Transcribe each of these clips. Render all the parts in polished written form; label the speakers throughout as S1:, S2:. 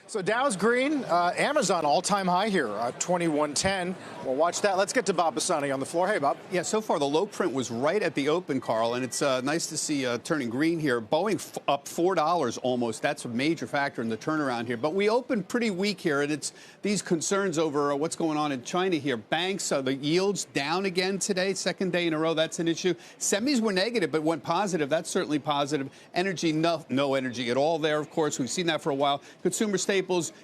S1: So Dow's green, Amazon all-time high here, 2110. We'll watch that. Let's get to Bob Pisani on the floor. Hey, Bob.
S2: Yeah, so far the low print was right at the open, Carl, and it's nice to see turning green here. Boeing up $4 almost. That's a major factor in the turnaround here. But we opened pretty weak here, and it's these concerns over what's going on in China here. Banks, the yields down again today, second day in a row. That's an issue. Semis were negative, but went positive. That's certainly positive. Energy, no energy at all there, of course. We've seen that for a while. Consumer staples,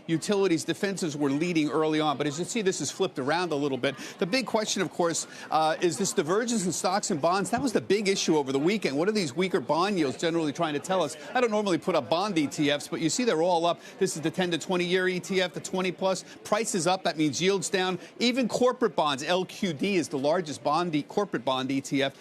S2: utilities, defenses were leading early on. But as you see, this has flipped around a little bit. The big question, of course, is this divergence in stocks and bonds. That was the big issue over the weekend. What are these weaker bond yields generally trying to tell us? I don't normally put up bond ETFs, but you see they're all up. This is the 10 to 20-year ETF, the 20-plus. Price is up. That means yields down. Even corporate bonds, LQD is the largest corporate bond ETF.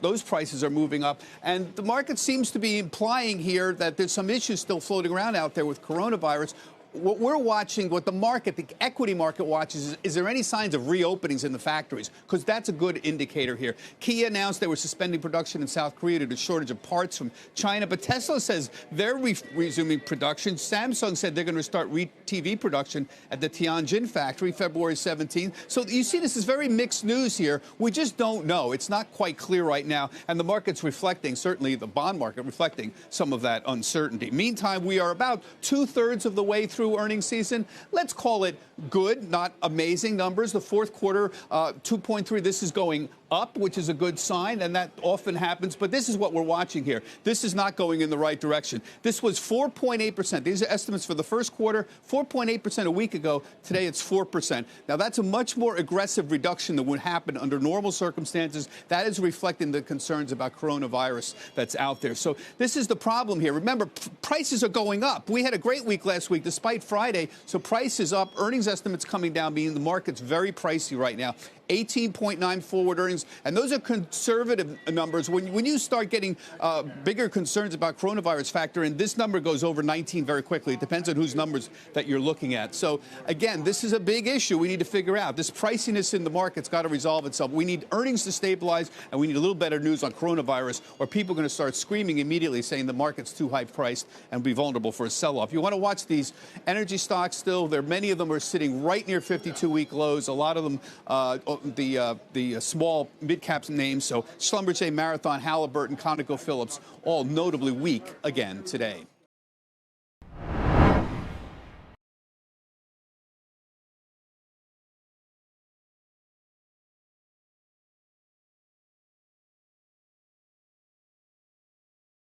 S2: Those prices are moving up. And the market seems to be implying here that there's some issues still floating around out there with coronavirus. What we're watching, what the market, the equity market watches, is there any signs of reopenings in the factories? Because that's a good indicator here. Kia announced they were suspending production in South Korea due to shortage of parts from China. But Tesla says they're resuming production. Samsung said they're going to start TV production at the Tianjin factory February 17th. So you see, this is very mixed news here. We just don't know. It's not quite clear right now. And the market's reflecting, certainly the bond market, reflecting some of that uncertainty. Meantime, we are about two-thirds of the way through earnings season. Let's call it good, not amazing numbers. The fourth quarter, 2.3. This is going up, which is a good sign, and that often happens. But this is what we're watching here. This is not going in the right direction. This was 4.8%. These are estimates for the first quarter, 4.8% a week ago. Today it's 4%. Now that's a much more aggressive reduction than would happen under normal circumstances. That is reflecting the concerns about coronavirus that's out there. So this is the problem here. Remember, prices are going up. We had a great week last week, despite Friday. So price is up. Earnings estimates coming down, meaning the market's very pricey right now. 18.9 forward earnings, and those are conservative numbers. When you start getting bigger concerns about coronavirus factor in, this number goes over 19 very quickly. It depends on whose numbers that you're looking at. So again, this is a big issue we need to figure out. This priciness in the market's got to resolve itself. We need earnings to stabilize, and we need a little better news on coronavirus, or people are going to start screaming immediately saying the market's too high priced and be vulnerable for a sell-off. You want to watch these energy stocks still. Many of them are sitting right near 52-week lows. A lot of them the small mid-cap names, so Schlumberger, Marathon, Halliburton, ConocoPhillips, all notably weak again today.